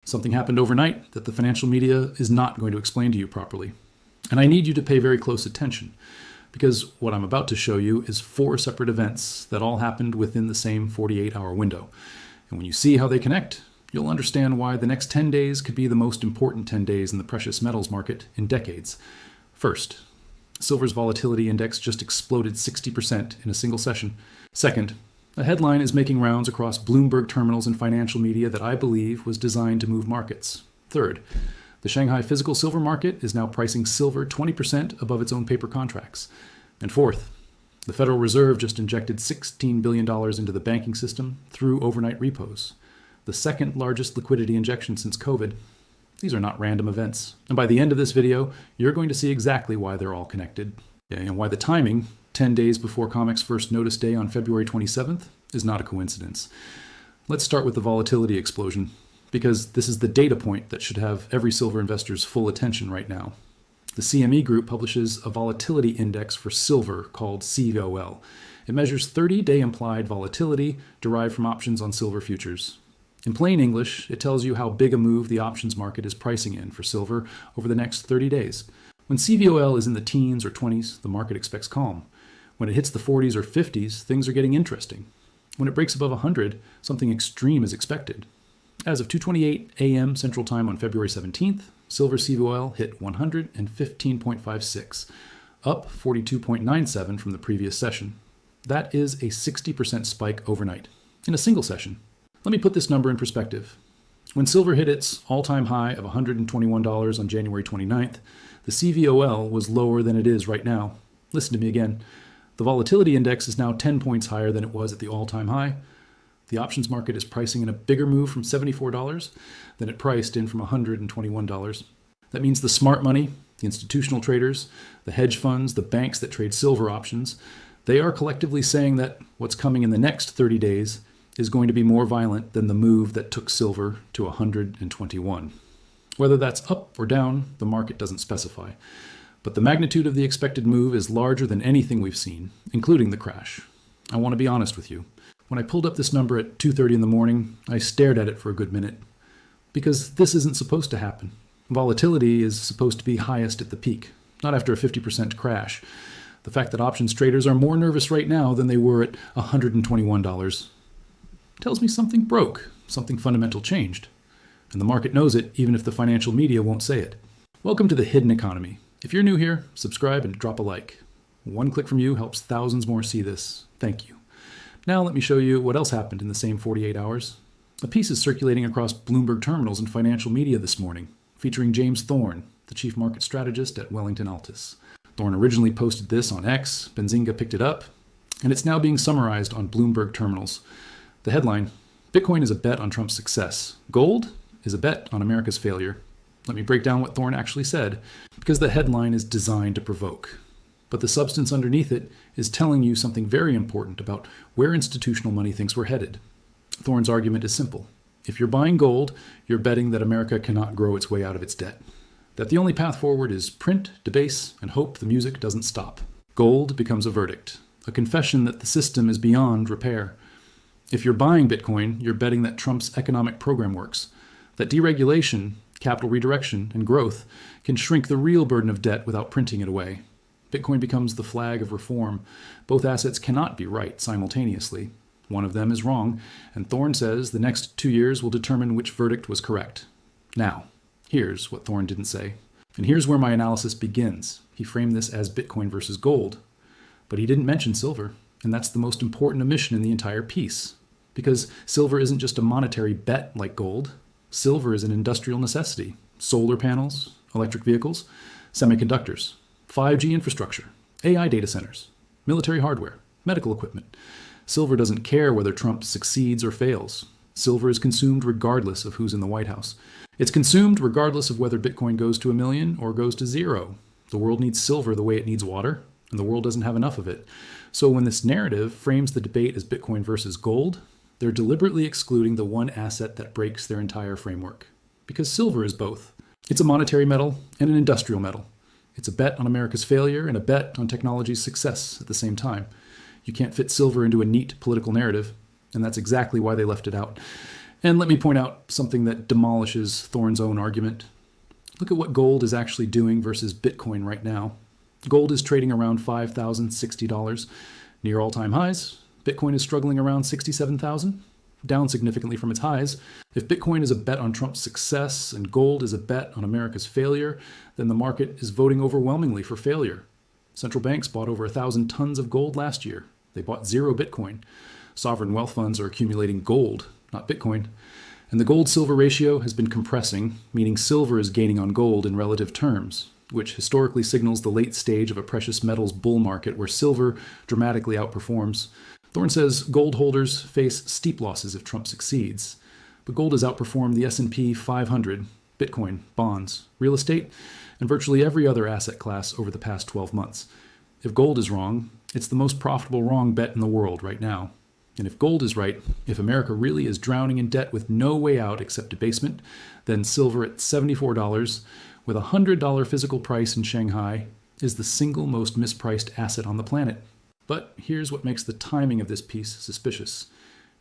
Something happened overnight that the financial media is not going to explain to you properly. And I need you to pay very close attention, because what I'm about to show you is 4 separate events that all happened within the same 48-hour window. And when you see how they connect, you'll understand why the next 10 days could be the most important 10 days in the precious metals market in decades. First, silver's volatility index just exploded 60% in a single session. Second, a headline is making rounds across Bloomberg terminals and financial media that I believe was designed to move markets. Third, the Shanghai physical silver market is now pricing silver 20% above its own paper contracts. And fourth, the Federal Reserve just injected $16 billion into the banking system through overnight repos, the second largest liquidity injection since COVID. These are not random events. And by the end of this video, you're going to see exactly why they're all connected, and why the timing, 10 days before COMEX first notice day on February 27th, is not a coincidence. Let's start with the volatility explosion, because this is the data point that should have every silver investor's full attention right now. The CME Group publishes a volatility index for silver called CVOL. It measures 30-day implied volatility derived from options on silver futures. In plain English, it tells you how big a move the options market is pricing in for silver over the next 30 days. When CVOL is in the teens or 20s, the market expects calm. When it hits the 40s or 50s, things are getting interesting. When it breaks above 100, something extreme is expected. As of 2:28 a.m. Central Time on February 17th, silver CVOL hit 115.56, up 42.97 from the previous session. That is a 60% spike overnight, in a single session. Let me put this number in perspective. When silver hit its all-time high of $121 on January 29th, the CVOL was lower than it is right now. Listen to me again. The volatility index is now 10 points higher than it was at the all-time high. The options market is pricing in a bigger move from $74 than it priced in from $121. That means the smart money, the institutional traders, the hedge funds, the banks that trade silver options, they are collectively saying that what's coming in the next 30 days is going to be more violent than the move that took silver to 121. Whether that's up or down, the market doesn't specify. But the magnitude of the expected move is larger than anything we've seen, including the crash. I want to be honest with you. When I pulled up this number at 2:30 in the morning, I stared at it for a good minute. Because this isn't supposed to happen. Volatility is supposed to be highest at the peak, not after a 50% crash. The fact that options traders are more nervous right now than they were at $121 tells me something broke, something fundamental changed. And the market knows it, even if the financial media won't say it. Welcome to the hidden economy. If you're new here, subscribe and drop a like. One click from you helps thousands more see this. Thank you. Now let me show you what else happened in the same 48 hours. A piece is circulating across Bloomberg terminals and financial media this morning, featuring James Thorne, the chief market strategist at Wellington Altus. Thorne originally posted this on X, Benzinga picked it up, and it's now being summarized on Bloomberg terminals. The headline, Bitcoin is a bet on Trump's success. Gold is a bet on America's failure. Let me break down what Thorne actually said, because the headline is designed to provoke. But the substance underneath it is telling you something very important about where institutional money thinks we're headed. Thorne's argument is simple. If you're buying gold, you're betting that America cannot grow its way out of its debt. That the only path forward is print, debase, and hope the music doesn't stop. Gold becomes a verdict, a confession that the system is beyond repair. If you're buying Bitcoin, you're betting that Trump's economic program works, that deregulation, capital redirection, and growth can shrink the real burden of debt without printing it away. Bitcoin becomes the flag of reform. Both assets cannot be right simultaneously. One of them is wrong, and Thorne says the next 2 years will determine which verdict was correct. Now, here's what Thorne didn't say. And here's where my analysis begins. He framed this as Bitcoin versus gold. But he didn't mention silver, and that's the most important omission in the entire piece. Because silver isn't just a monetary bet like gold. Silver is an industrial necessity. Solar panels, electric vehicles, semiconductors, 5G infrastructure, AI data centers, military hardware, medical equipment. Silver doesn't care whether Trump succeeds or fails. Silver is consumed regardless of who's in the White House. It's consumed regardless of whether Bitcoin goes to 1 million or goes to 0. The world needs silver the way it needs water, and the world doesn't have enough of it. So when this narrative frames the debate as Bitcoin versus gold, they're deliberately excluding the one asset that breaks their entire framework. Because silver is both. It's a monetary metal and an industrial metal. It's a bet on America's failure and a bet on technology's success at the same time. You can't fit silver into a neat political narrative, and that's exactly why they left it out. And let me point out something that demolishes Thorne's own argument. Look at what gold is actually doing versus Bitcoin right now. Gold is trading around $5,060, near all-time highs. Bitcoin is struggling around $67,000, down significantly from its highs. If Bitcoin is a bet on Trump's success and gold is a bet on America's failure, then the market is voting overwhelmingly for failure. Central banks bought over 1,000 tons of gold last year. They bought 0 Bitcoin. Sovereign wealth funds are accumulating gold, not Bitcoin. And the gold-silver ratio has been compressing, meaning silver is gaining on gold in relative terms, which historically signals the late stage of a precious metals bull market where silver dramatically outperforms. Thorne says gold holders face steep losses if Trump succeeds, but gold has outperformed the S&P 500, Bitcoin, bonds, real estate, and virtually every other asset class over the past 12 months. If gold is wrong, it's the most profitable wrong bet in the world right now. And if gold is right, if America really is drowning in debt with no way out except debasement, then silver at $74 with a $100 physical price in Shanghai is the single most mispriced asset on the planet. But here's what makes the timing of this piece suspicious.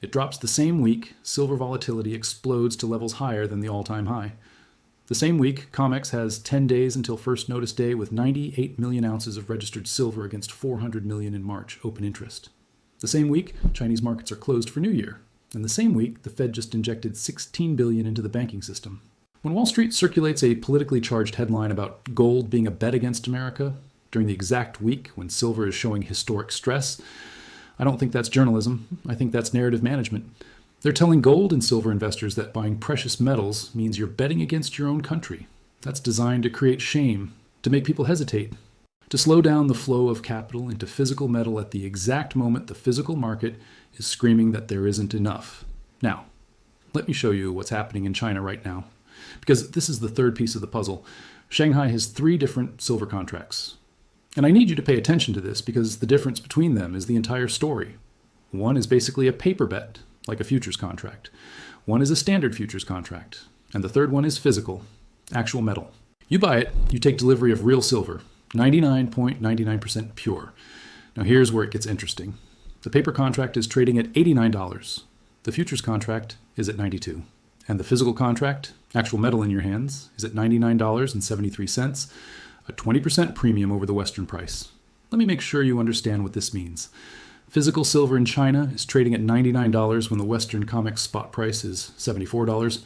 It drops the same week silver volatility explodes to levels higher than the all-time high. The same week, COMEX has 10 days until first notice day with 98 million ounces of registered silver against 400 million in March open interest. The same week, Chinese markets are closed for New Year. And the same week, the Fed just injected $16 billion into the banking system. When Wall Street circulates a politically charged headline about gold being a bet against America during the exact week when silver is showing historic stress, I don't think that's journalism. I think that's narrative management. They're telling gold and silver investors that buying precious metals means you're betting against your own country. That's designed to create shame, to make people hesitate, to slow down the flow of capital into physical metal at the exact moment the physical market is screaming that there isn't enough. Now, let me show you what's happening in China right now, because this is the third piece of the puzzle. Shanghai has 3 different silver contracts. And I need you to pay attention to this because the difference between them is the entire story. One is basically a paper bet, like a futures contract. One is a standard futures contract. And the third one is physical, actual metal. You buy it, you take delivery of real silver, 99.99% pure. Now here's where it gets interesting. The paper contract is trading at $89. The futures contract is at $92. And the physical contract, actual metal in your hands, is at $99.73, a 20% premium over the Western price. Let me make sure you understand what this means. Physical silver in China is trading at $99 when the Western COMEX spot price is $74.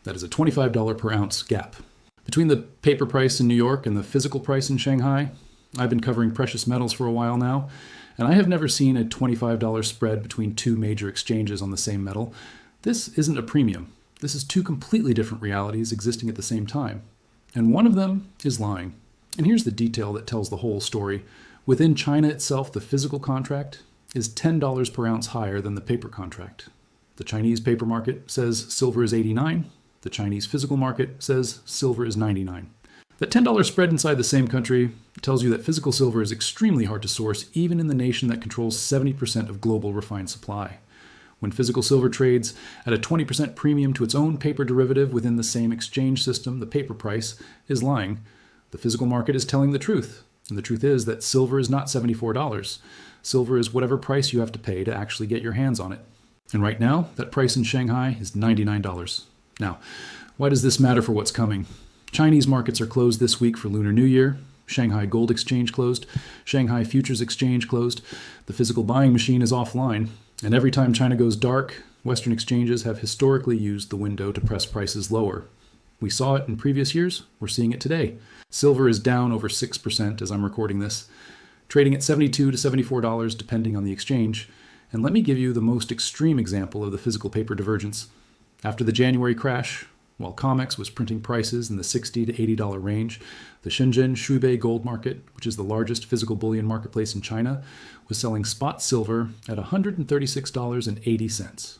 That is a $25 per ounce gap. Between the paper price in New York and the physical price in Shanghai, I've been covering precious metals for a while now, and I have never seen a $25 spread between 2 major exchanges on the same metal. This isn't a premium. This is 2 completely different realities existing at the same time. And one of them is lying. And here's the detail that tells the whole story. Within China itself, the physical contract is $10 per ounce higher than the paper contract. The Chinese paper market says silver is 89. The Chinese physical market says silver is 99. That $10 spread inside the same country tells you that physical silver is extremely hard to source, even in the nation that controls 70% of global refined supply. When physical silver trades at a 20% premium to its own paper derivative within the same exchange system, the paper price is lying. The physical market is telling the truth. And the truth is that silver is not $74. Silver is whatever price you have to pay to actually get your hands on it. And right now, that price in Shanghai is $99. Now, why does this matter for what's coming? Chinese markets are closed this week for Lunar New Year. Shanghai Gold Exchange closed. Shanghai Futures Exchange closed. The physical buying machine is offline. And every time China goes dark, Western exchanges have historically used the window to press prices lower. We saw it in previous years. We're seeing it today. Silver is down over 6% as I'm recording this, trading at $72 to $74 depending on the exchange. And let me give you the most extreme example of the physical paper divergence. After the January crash, while COMEX was printing prices in the $60 to $80 range, the Shenzhen Shuibei gold market, which is the largest physical bullion marketplace in China, was selling spot silver at $136.80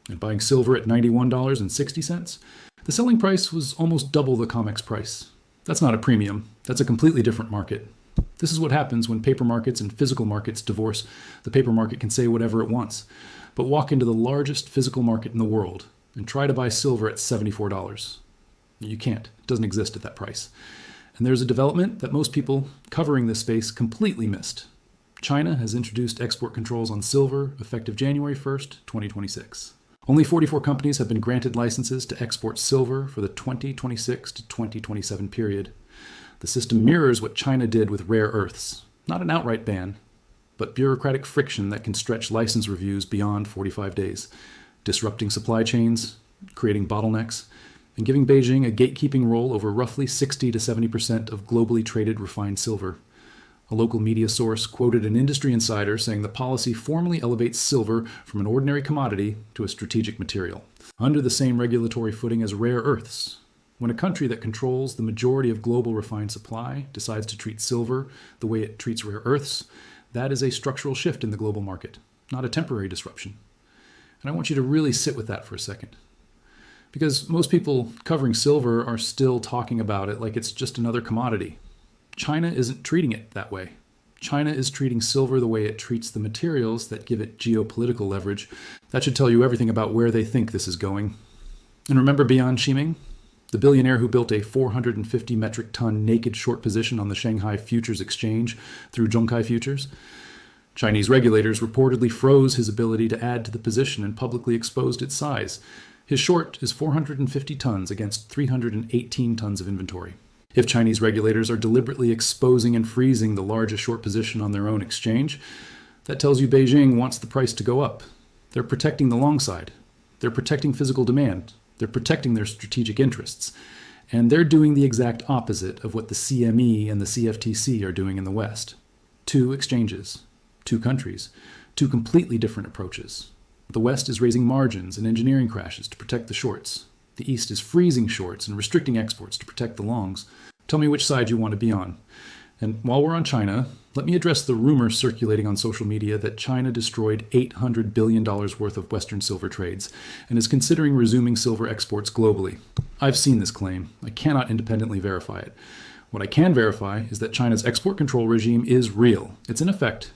and buying silver at $91.60. The selling price was almost double the COMEX price. That's not a premium. That's a completely different market. This is what happens when paper markets and physical markets divorce. The paper market can say whatever it wants, but walk into the largest physical market in the world and try to buy silver at $74. You can't. It doesn't exist at that price. And there's a development that most people covering this space completely missed. China has introduced export controls on silver effective January 1st, 2026. Only 44 companies have been granted licenses to export silver for the 2026 to 2027 period. The system mirrors what China did with rare earths. Not an outright ban, but bureaucratic friction that can stretch license reviews beyond 45 days, disrupting supply chains, creating bottlenecks, and giving Beijing a gatekeeping role over roughly 60 to 70% of globally traded refined silver. A local media source quoted an industry insider saying the policy formally elevates silver from an ordinary commodity to a strategic material, under the same regulatory footing as rare earths. When a country that controls the majority of global refined supply decides to treat silver the way it treats rare earths, that is a structural shift in the global market, not a temporary disruption. And I want you to really sit with that for a second. Because most people covering silver are still talking about it like it's just another commodity. China isn't treating it that way. China is treating silver the way it treats the materials that give it geopolitical leverage. That should tell you everything about where they think this is going. And remember Bian Ximing, the billionaire who built a 450 metric ton naked short position on the Shanghai Futures Exchange through Zhongkai Futures? Chinese regulators reportedly froze his ability to add to the position and publicly exposed its size. His short is 450 tons against 318 tons of inventory. If Chinese regulators are deliberately exposing and freezing the largest short position on their own exchange, that tells you Beijing wants the price to go up. They're protecting the long side. They're protecting physical demand. They're protecting their strategic interests. And they're doing the exact opposite of what the CME and the CFTC are doing in the West. Two exchanges, two countries, two completely different approaches. The West is raising margins and engineering crashes to protect the shorts. The East is freezing shorts and restricting exports to protect the longs. Tell me which side you want to be on. And while we're on China, let me address the rumors circulating on social media that China destroyed $800 billion worth of Western silver trades and is considering resuming silver exports globally. I've seen this claim. I cannot independently verify it. What I can verify is that China's export control regime is real. It's in effect,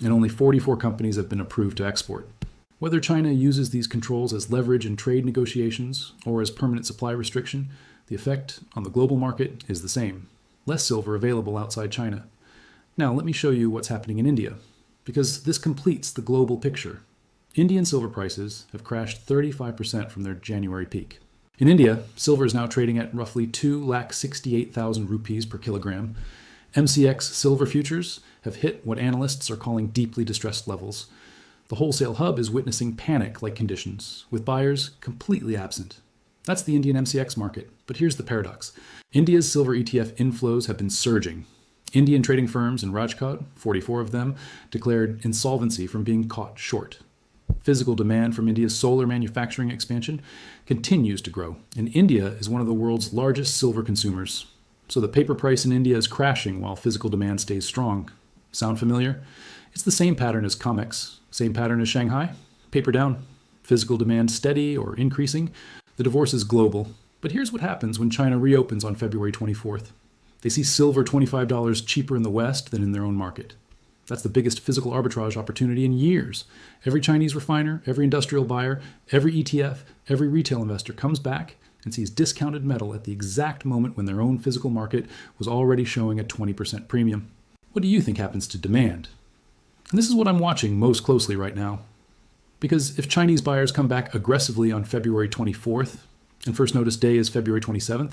and only 44 companies have been approved to export. Whether China uses these controls as leverage in trade negotiations or as permanent supply restriction, the effect on the global market is the same. Less silver available outside China. Now let me show you what's happening in India, because this completes the global picture. Indian silver prices have crashed 35% from their January peak. In India, silver is now trading at roughly 2,68,000 rupees per kilogram. MCX silver futures have hit what analysts are calling deeply distressed levels. The wholesale hub is witnessing panic-like conditions, with buyers completely absent. That's the Indian MCX market. But here's the paradox. India's silver ETF inflows have been surging. Indian trading firms in Rajkot, 44 of them, declared insolvency from being caught short. Physical demand from India's solar manufacturing expansion continues to grow, and India is one of the world's largest silver consumers. So the paper price in India is crashing while physical demand stays strong. Sound familiar? It's the same pattern as COMEX, same pattern as Shanghai. Paper down, physical demand steady or increasing. The divorce is global. But here's what happens when China reopens on February 24th. They see silver $25 cheaper in the West than in their own market. That's the biggest physical arbitrage opportunity in years. Every Chinese refiner, every industrial buyer, every ETF, every retail investor comes back and sees discounted metal at the exact moment when their own physical market was already showing a 20% premium. What do you think happens to demand? And this is what I'm watching most closely right now. Because if Chinese buyers come back aggressively on February 24th, and first notice day is February 27th,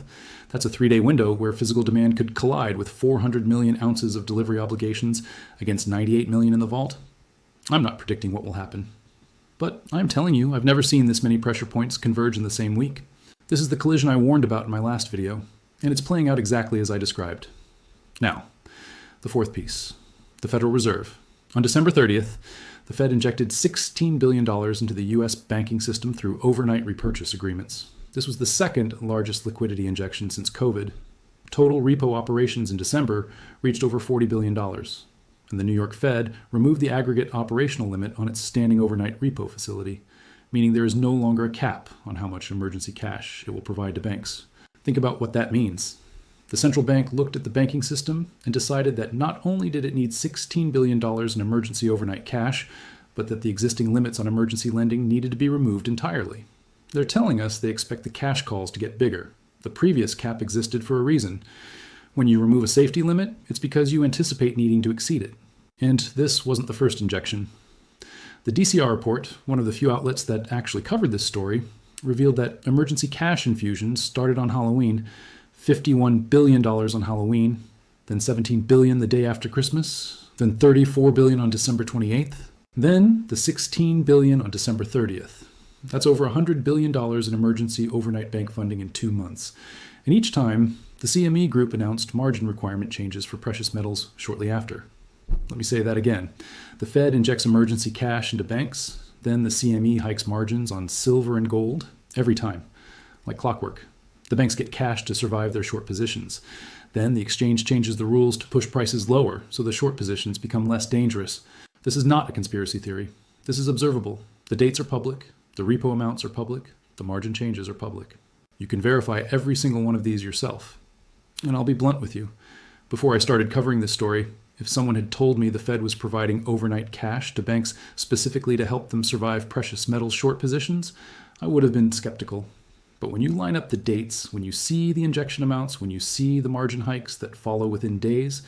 that's a 3-day window where physical demand could collide with 400 million ounces of delivery obligations against 98 million in the vault. I'm not predicting what will happen. But I'm telling you, I've never seen this many pressure points converge in the same week. This is the collision I warned about in my last video, and it's playing out exactly as I described. Now, the fourth piece, the Federal Reserve. On December 30th, the Fed injected $16 billion into the U.S. banking system through overnight repurchase agreements. This was the second largest liquidity injection since COVID. Total repo operations in December reached over $40 billion, and the New York Fed removed the aggregate operational limit on its standing overnight repo facility, meaning there is no longer a cap on how much emergency cash it will provide to banks. Think about what that means. The central bank looked at the banking system and decided that not only did it need $16 billion in emergency overnight cash, but that the existing limits on emergency lending needed to be removed entirely. They're telling us they expect the cash calls to get bigger. The previous cap existed for a reason. When you remove a safety limit, it's because you anticipate needing to exceed it. And this wasn't the first injection. The DCR report, one of the few outlets that actually covered this story, revealed that emergency cash infusions started on Halloween, $51 billion on Halloween, then $17 billion the day after Christmas, then $34 billion on December 28th, then the $16 billion on December 30th. That's over $100 billion in emergency overnight bank funding in 2 months. And each time, the CME Group announced margin requirement changes for precious metals shortly after. Let me say that again. The Fed injects emergency cash into banks, then the CME hikes margins on silver and gold every time, like clockwork. The banks get cash to survive their short positions. Then the exchange changes the rules to push prices lower so the short positions become less dangerous. This is not a conspiracy theory. This is observable. The dates are public, the repo amounts are public, the margin changes are public. You can verify every single one of these yourself. And I'll be blunt with you. Before I started covering this story, if someone had told me the Fed was providing overnight cash to banks specifically to help them survive precious metals short positions, I would have been skeptical. But when you line up the dates, when you see the injection amounts, when you see the margin hikes that follow within days,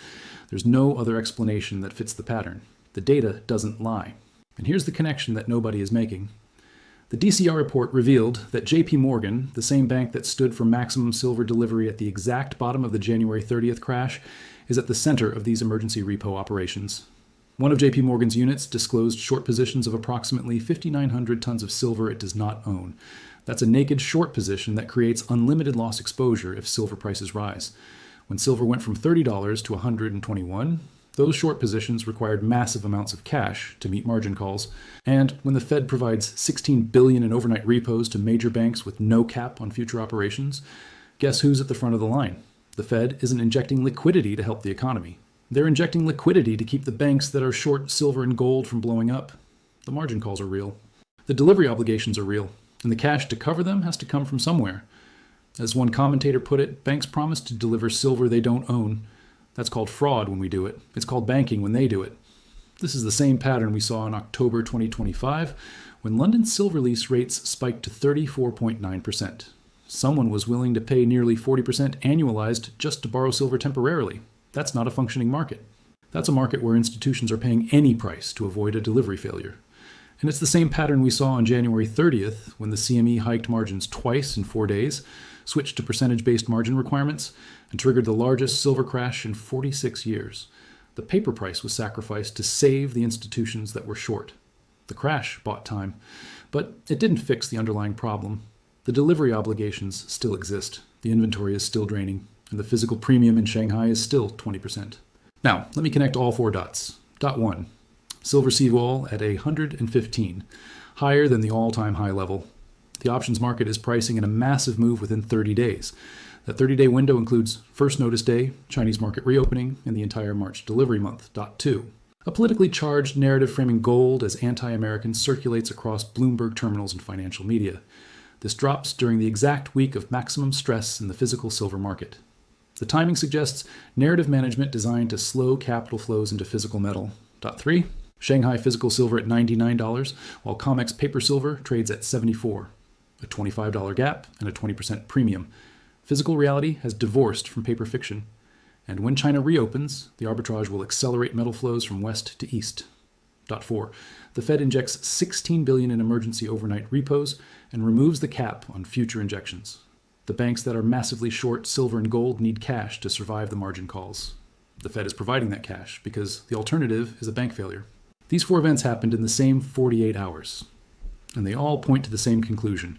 there's no other explanation that fits the pattern. The data doesn't lie. And here's the connection that nobody is making. The DCR report revealed that JP Morgan, the same bank that stood for maximum silver delivery at the exact bottom of the January 30th crash, is at the center of these emergency repo operations. One of JP Morgan's units disclosed short positions of approximately 5,900 tons of silver it does not own. That's a naked short position that creates unlimited loss exposure if silver prices rise. When silver went from $30 to $121, those short positions required massive amounts of cash to meet margin calls. And when the Fed provides $16 billion in overnight repos to major banks with no cap on future operations, guess who's at the front of the line? The Fed isn't injecting liquidity to help the economy. They're injecting liquidity to keep the banks that are short silver and gold from blowing up. The margin calls are real. The delivery obligations are real. And the cash to cover them has to come from somewhere. As one commentator put it, banks promise to deliver silver they don't own. That's called fraud when we do it. It's called banking when they do it. This is the same pattern we saw in October 2025, when London's silver lease rates spiked to 34.9%. Someone was willing to pay nearly 40% annualized just to borrow silver temporarily. That's not a functioning market. That's a market where institutions are paying any price to avoid a delivery failure. And it's the same pattern we saw on January 30th, when the CME hiked margins twice in 4 days, switched to percentage-based margin requirements, and triggered the largest silver crash in 46 years. The paper price was sacrificed to save the institutions that were short. The crash bought time, but it didn't fix the underlying problem. The delivery obligations still exist, the inventory is still draining, and the physical premium in Shanghai is still 20%. Now, let me connect all 4 dots. Dot 1. Silver seawall at 115, higher than the all-time high level. The options market is pricing in a massive move within 30 days. That 30-day window includes first notice day, Chinese market reopening, and the entire March delivery month. Dot 2. A politically charged narrative framing gold as anti-American circulates across Bloomberg terminals and financial media. This drops during the exact week of maximum stress in the physical silver market. The timing suggests narrative management designed to slow capital flows into physical metal. Dot 3. Shanghai physical silver at $99, while COMEX paper silver trades at $74. A $25 gap and a 20% premium. Physical reality has divorced from paper fiction. And when China reopens, the arbitrage will accelerate metal flows from west to east. Dot 4. The Fed injects $16 billion in emergency overnight repos and removes the cap on future injections. The banks that are massively short silver and gold need cash to survive the margin calls. The Fed is providing that cash because the alternative is a bank failure. These 4 events happened in the same 48 hours, and they all point to the same conclusion.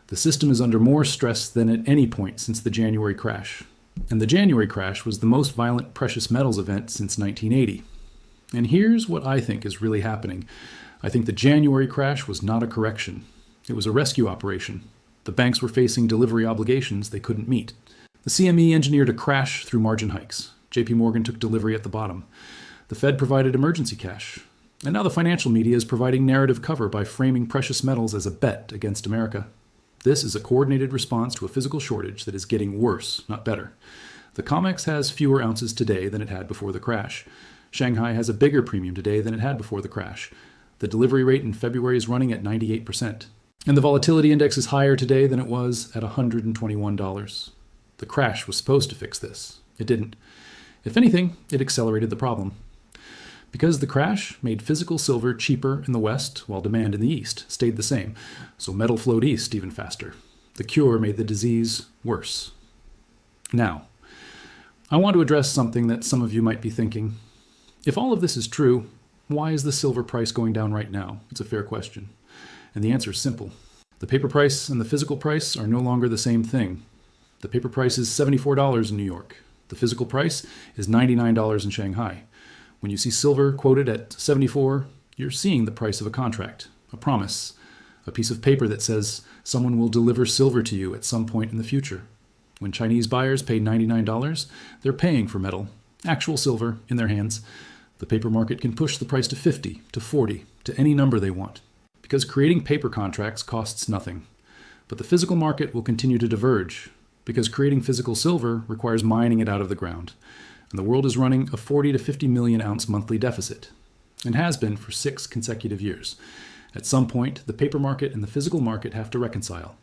The system is under more stress than at any point since the January crash. And the January crash was the most violent precious metals event since 1980. And here's what I think is really happening. I think the January crash was not a correction. It was a rescue operation. The banks were facing delivery obligations they couldn't meet. The CME engineered a crash through margin hikes. JP Morgan took delivery at the bottom. The Fed provided emergency cash. And now the financial media is providing narrative cover by framing precious metals as a bet against America. This is a coordinated response to a physical shortage that is getting worse, not better. The COMEX has fewer ounces today than it had before the crash. Shanghai has a bigger premium today than it had before the crash. The delivery rate in February is running at 98%. And the volatility index is higher today than it was at $121. The crash was supposed to fix this. It didn't. If anything, it accelerated the problem. Because the crash made physical silver cheaper in the West while demand in the East stayed the same, so metal flowed east even faster. The cure made the disease worse. Now, I want to address something that some of you might be thinking. If all of this is true, why is the silver price going down right now? It's a fair question. And the answer is simple. The paper price and the physical price are no longer the same thing. The paper price is $74 in New York. The physical price is $99 in Shanghai. When you see silver quoted at 74, you're seeing the price of a contract, a promise, a piece of paper that says someone will deliver silver to you at some point in the future. When Chinese buyers pay $99, they're paying for metal, actual silver, in their hands. The paper market can push the price to 50, to 40, to any number they want, because creating paper contracts costs nothing. But the physical market will continue to diverge, because creating physical silver requires mining it out of the ground. And the world is running a 40 to 50 million ounce monthly deficit, and has been for 6 consecutive years. At some point, the paper market and the physical market have to reconcile.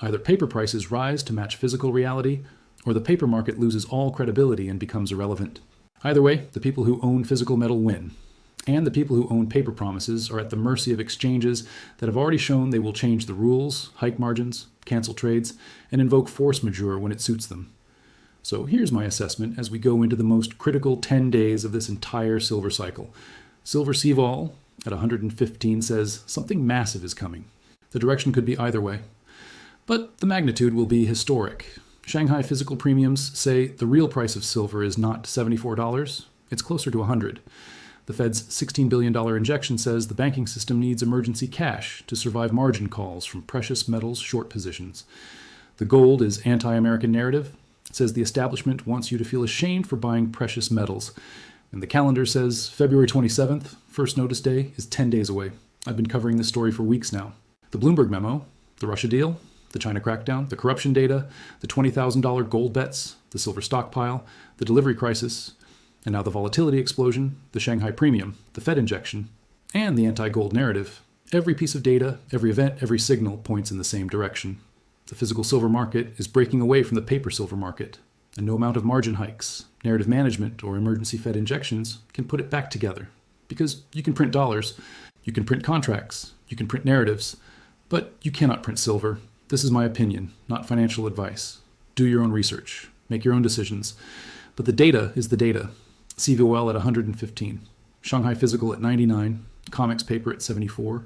Either paper prices rise to match physical reality, or the paper market loses all credibility and becomes irrelevant. Either way, the people who own physical metal win, and the people who own paper promises are at the mercy of exchanges that have already shown they will change the rules, hike margins, cancel trades, and invoke force majeure when it suits them. So here's my assessment as we go into the most critical 10 days of this entire silver cycle. Silver C-vol at 115 says something massive is coming. The direction could be either way, but the magnitude will be historic. Shanghai physical premiums say the real price of silver is not $74, it's closer to $100. The Fed's $16 billion injection says the banking system needs emergency cash to survive margin calls from precious metals short positions. The gold is anti-American narrative. It says the establishment wants you to feel ashamed for buying precious metals. And the calendar says February 27th, first notice day, is 10 days away. I've been covering this story for weeks now. The Bloomberg memo, the Russia deal, the China crackdown, the corruption data, the $20,000 gold bets, the silver stockpile, the delivery crisis, and now the volatility explosion, the Shanghai premium, the Fed injection, and the anti-gold narrative. Every piece of data, every event, every signal points in the same direction. The physical silver market is breaking away from the paper silver market, and no amount of margin hikes, narrative management, or emergency Fed injections can put it back together. Because you can print dollars, you can print contracts, you can print narratives, but you cannot print silver. This is my opinion, not financial advice. Do your own research, make your own decisions. But the data is the data. CVOL at 115, Shanghai physical at 99, COMEX paper at 74,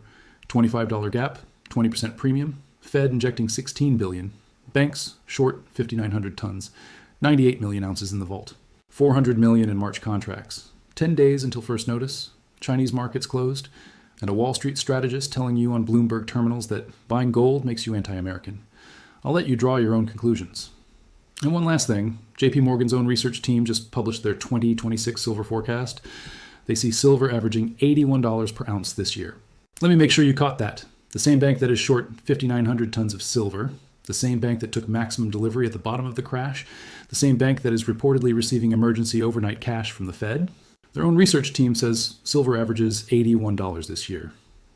$25 gap, 20% premium, Fed injecting $16 billion, banks short 5,900 tons, 98 million ounces in the vault, 400 million in March contracts, 10 days until first notice, Chinese markets closed, and a Wall Street strategist telling you on Bloomberg terminals that buying gold makes you anti-American. I'll let you draw your own conclusions. And one last thing, JP Morgan's own research team just published their 2026 silver forecast. They see silver averaging $81 per ounce this year. Let me make sure you caught that. The same bank that is short 5,900 tons of silver, the same bank that took maximum delivery at the bottom of the crash, the same bank that is reportedly receiving emergency overnight cash from the Fed. Their own research team says silver averages $81 this year.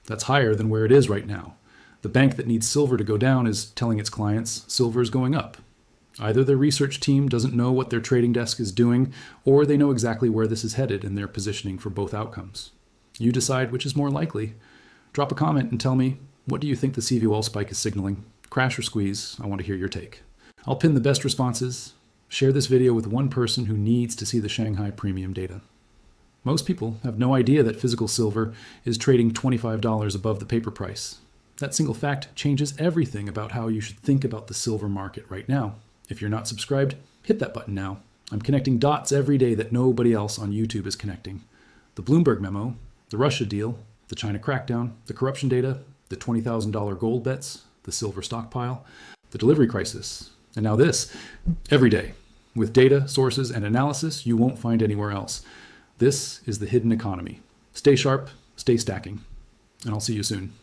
That's higher than where it is right now. The bank that needs silver to go down is telling its clients silver is going up. Either their research team doesn't know what their trading desk is doing, or they know exactly where this is headed and they're positioning for both outcomes. You decide which is more likely. Drop a comment and tell me, what do you think the CVOL spike is signaling? Crash or squeeze? I want to hear your take. I'll pin the best responses. Share this video with one person who needs to see the Shanghai premium data. Most people have no idea that physical silver is trading $25 above the paper price. That single fact changes everything about how you should think about the silver market right now. If you're not subscribed, hit that button now. I'm connecting dots every day that nobody else on YouTube is connecting. The Bloomberg memo, the Russia deal, the China crackdown, the corruption data, the $20,000 gold bets, the silver stockpile, the delivery crisis, and now this, every day, with data, sources, and analysis you won't find anywhere else. This is the hidden economy. Stay sharp, stay stacking, and I'll see you soon.